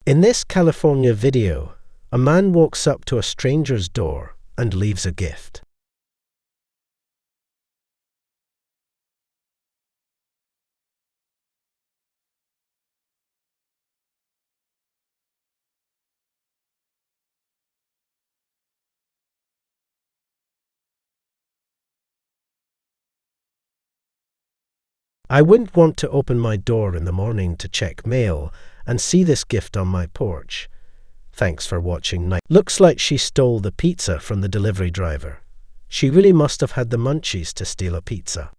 In this California video, a man walks up to a stranger's door and leaves a gift. I wouldn't want to open my door in the morning to check mail and see this gift on my porch. Thanks for watching. Looks like she stole the pizza from the delivery driver. She really must have had the munchies to steal a pizza.